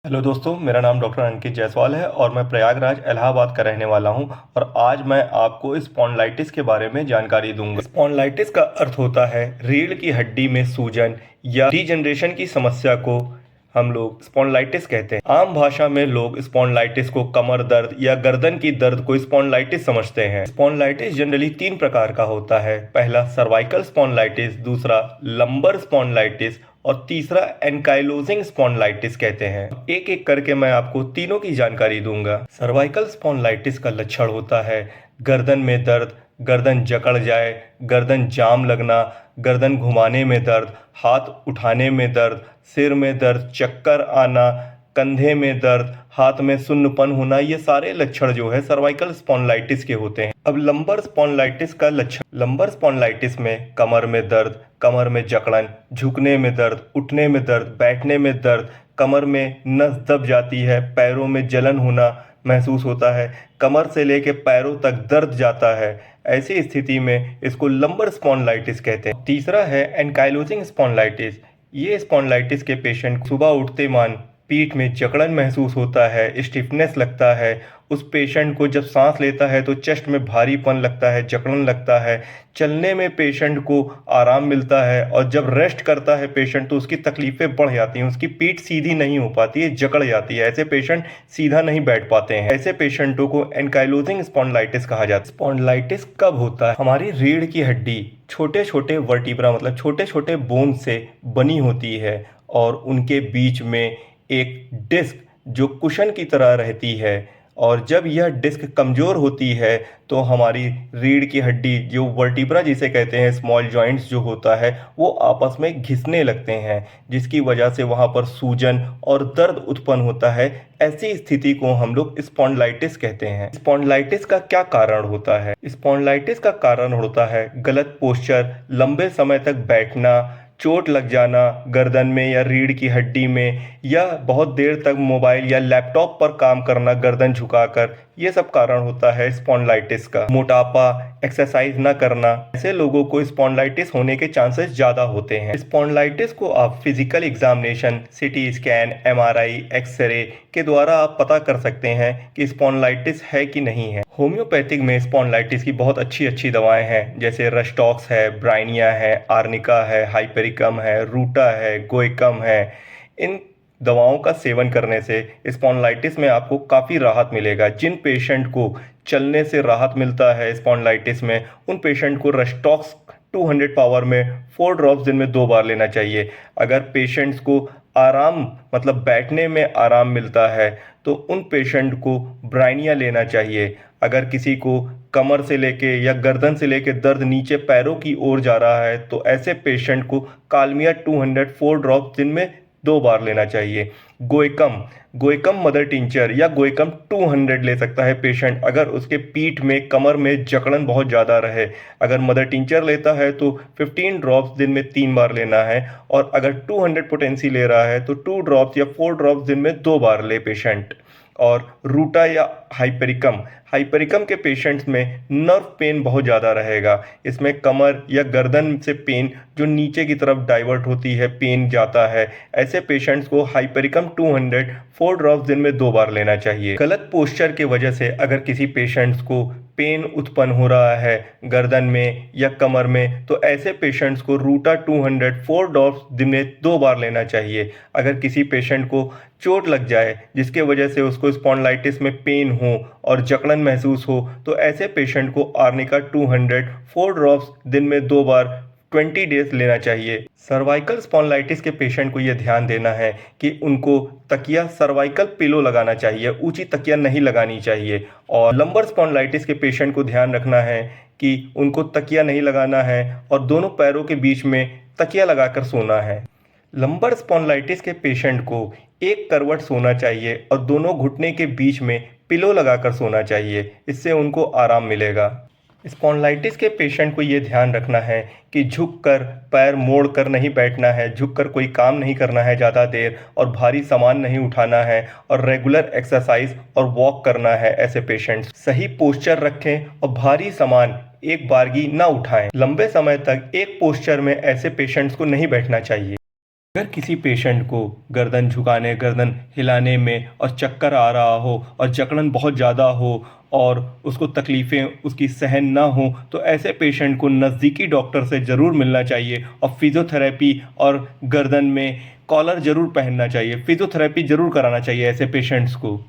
Hello दोस्तों, मेरा नाम डॉक्टर अंकित जायसवाल है और मैं प्रयागराज इलाहाबाद का रहने वाला हूं। और आज मैं आपको स्पॉन्डिलाइटिस के बारे में जानकारी दूंगा। स्पॉन्डिलाइटिस का अर्थ होता है रीढ़ की हड्डी में सूजन या डीजनरेशन की समस्या को हम लोग स्पॉन्डिलाइटिस कहते हैं। आम भाषा में लोग स्पॉन्डिलाइटिस को कमर दर्द या गर्दन की दर्द को स्पॉन्डिलाइटिस समझते हैं। स्पॉन्डिलाइटिस जनरली 3 प्रकार का होता है। पहला सर्वाइकल स्पॉन्डिलाइटिस, दूसरा लंबर स्पॉन्डिलाइटिस और तीसरा एंकाइलोजिंग स्पॉन्डिलाइटिस कहते हैं। एक एक करके मैं आपको तीनों की जानकारी दूंगा। सर्वाइकल स्पॉन्डिलाइटिस का लक्षण होता है गर्दन में दर्द, गर्दन जकड़ जाए, गर्दन जाम लगना, गर्दन घुमाने में दर्द, हाथ उठाने में दर्द, सिर में दर्द, चक्कर आना, कंधे में दर्द, हाथ में सुन्नपन होना। ये सारे लक्षण जो है सर्वाइकल स्पॉन्डिलाइटिस के होते हैं। अब लंबर स्पॉन्डिलाइटिस का लक्षण, लंबर स्पॉन्डिलाइटिस में कमर में दर्द, कमर में जकड़न, झुकने में दर्द, उठने में दर्द, बैठने में दर्द, कमर में नस दब जाती है, पैरों में जलन होना महसूस होता है, कमर से लेके पैरों तक दर्द जाता है। ऐसी स्थिति में इसको लंबर स्पॉन्डिलाइटिस कहते हैं। तीसरा है एंकाइलोजिंग स्पॉन्डिलाइटिस। ये स्पॉन्डिलाइटिस के पेशेंट सुबह उठते मान पीठ में जकड़न महसूस होता है, स्टिफनेस लगता है। उस पेशेंट को जब सांस लेता है तो चेस्ट में भारीपन लगता है, जकड़न लगता है। चलने में पेशेंट को आराम मिलता है और जब रेस्ट करता है पेशेंट तो उसकी तकलीफ़ें बढ़ जाती हैं, उसकी पीठ सीधी नहीं हो पाती है, जकड़ जाती है। ऐसे पेशेंट सीधा नहीं बैठ पाते हैं। ऐसे पेशेंटों को एंकाइलोजिंग स्पॉन्डिलाइटिस कहा जाता है। स्पॉन्डिलाइटिस कब होता है? हमारी रीढ़ की हड्डी छोटे छोटे वर्टिब्रा मतलब छोटे छोटे बोन से बनी होती है और उनके बीच में एक डिस्क जो कुशन की तरह रहती है, और जब यह डिस्क कमज़ोर होती है तो हमारी रीढ़ की हड्डी जो वर्टिब्रा जिसे कहते हैं, स्मॉल जॉइंट्स जो होता है, वो आपस में घिसने लगते हैं, जिसकी वजह से वहाँ पर सूजन और दर्द उत्पन्न होता है। ऐसी स्थिति को हम लोग स्पॉन्डिलाइटिस कहते हैं। स्पॉन्डिलाइटिस का क्या कारण होता है? स्पॉन्डिलाइटिस का कारण होता है गलत पोस्चर, लंबे समय तक बैठना, चोट लग जाना गर्दन में या रीढ़ की हड्डी में, या बहुत देर तक मोबाइल या लैपटॉप पर काम करना गर्दन झुकाकर। ये सब कारण होता है स्पॉन्डिलाइटिस का। मोटापा, एक्सरसाइज न करना, ऐसे लोगों को स्पॉन्डिलाइटिस होने के चांसेस ज़्यादा होते हैं। स्पॉन्डिलाइटिस को आप physical examination, CT scan, MRI, x-ray के द्वारा आप पता कर सकते हैं कि स्पॉन्डिलाइटिस है कि नहीं है। होम्योपैथिक में स्पॉन्डिलाइटिस की बहुत अच्छी अच्छी दवाएं हैं, जैसे रस्टॉक्स है, ब्राइनिया है, आर्निका है, हाइपेरिकम है, रूटा है, गोइकम है। इन दवाओं का सेवन करने से स्पॉन्डिलाइटिस में आपको काफ़ी राहत मिलेगा। जिन पेशेंट को चलने से राहत मिलता है स्पॉन्डिलाइटिस में, उन पेशेंट को रस्टॉक्स 200 पावर में 4 ड्रॉप्स दिन में 2 बार लेना चाहिए। अगर पेशेंट्स को आराम मतलब बैठने में आराम मिलता है तो उन पेशेंट को ब्राइनिया लेना चाहिए। अगर किसी को कमर से लेके या गर्दन से लेके दर्द नीचे पैरों की ओर जा रहा है तो ऐसे पेशेंट को कालमिया 200 4 ड्रॉप्स दिन में 2 बार लेना चाहिए। गोइकम, गोइकम मदर टिंचर या गोइकम 200 ले सकता है पेशेंट अगर उसके पीठ में, कमर में जकड़न बहुत ज़्यादा रहे। अगर मदर टिंचर लेता है तो 15 ड्रॉप्स दिन में 3 बार लेना है, और अगर 200 पोटेंसी ले रहा है तो 2 ड्रॉप्स या 4 ड्रॉप्स दिन में 2 बार ले पेशेंट। और रूटा या हाइपेरिकम, हाइपेरिकम के पेशेंट्स में नर्व पेन बहुत ज़्यादा रहेगा। इसमें कमर या गर्दन से पेन जो नीचे की तरफ डाइवर्ट होती है, पेन जाता है। ऐसे पेशेंट्स को हाइपेरिकम 200 4 ड्रॉप्स दिन में 2 बार लेना चाहिए। गलत पोस्चर की वजह से अगर किसी पेशेंट्स को पेन उत्पन्न हो रहा है गर्दन में या कमर में, तो ऐसे पेशेंट्स को रूटा 200 4 ड्रॉप्स दिन में 2 बार लेना चाहिए। अगर किसी पेशेंट को चोट लग जाए जिसके वजह से उसको स्पॉन्डिलाइटिस में पेन हो और जकड़न महसूस हो, तो ऐसे पेशेंट को आर्निका 200 4 ड्रॉप्स दिन में 2 बार 20 डेज लेना चाहिए। सर्वाइकल स्पॉन्डिलाइटिस के पेशेंट को यह ध्यान देना है कि उनको तकिया, सर्वाइकल पिलो लगाना चाहिए, ऊंची तकिया नहीं लगानी चाहिए। और लंबर स्पॉन्डिलाइटिस के पेशेंट को ध्यान रखना है कि उनको तकिया नहीं लगाना है और दोनों पैरों के बीच में तकिया लगाकर सोना है। लंबर स्पॉन्डिलाइटिस के पेशेंट को एक करवट सोना चाहिए और दोनों घुटने के बीच में पिलो लगाकर सोना चाहिए, इससे उनको आराम मिलेगा। स्पॉन्डिलाइटिस के पेशेंट को ये ध्यान रखना है कि झुककर, पैर मोड़कर नहीं बैठना है, झुककर कोई काम नहीं करना है ज़्यादा देर, और भारी सामान नहीं उठाना है, और रेगुलर एक्सरसाइज और वॉक करना है। ऐसे पेशेंट्स सही पोस्चर रखें और भारी सामान एक बारगी ना उठाएं। लंबे समय तक एक पोस्चर में ऐसे पेशेंट्स को नहीं बैठना चाहिए। अगर किसी पेशेंट को गर्दन झुकाने, गर्दन हिलाने में और चक्कर आ रहा हो और जकड़न बहुत ज़्यादा हो और उसको तकलीफ़ें उसकी सहन ना हो, तो ऐसे पेशेंट को नज़दीकी डॉक्टर से ज़रूर मिलना चाहिए और फिज़ियोथेरेपी और गर्दन में कॉलर ज़रूर पहनना चाहिए। फिज़ियोथेरेपी ज़रूर कराना चाहिए ऐसे पेशेंट्स को।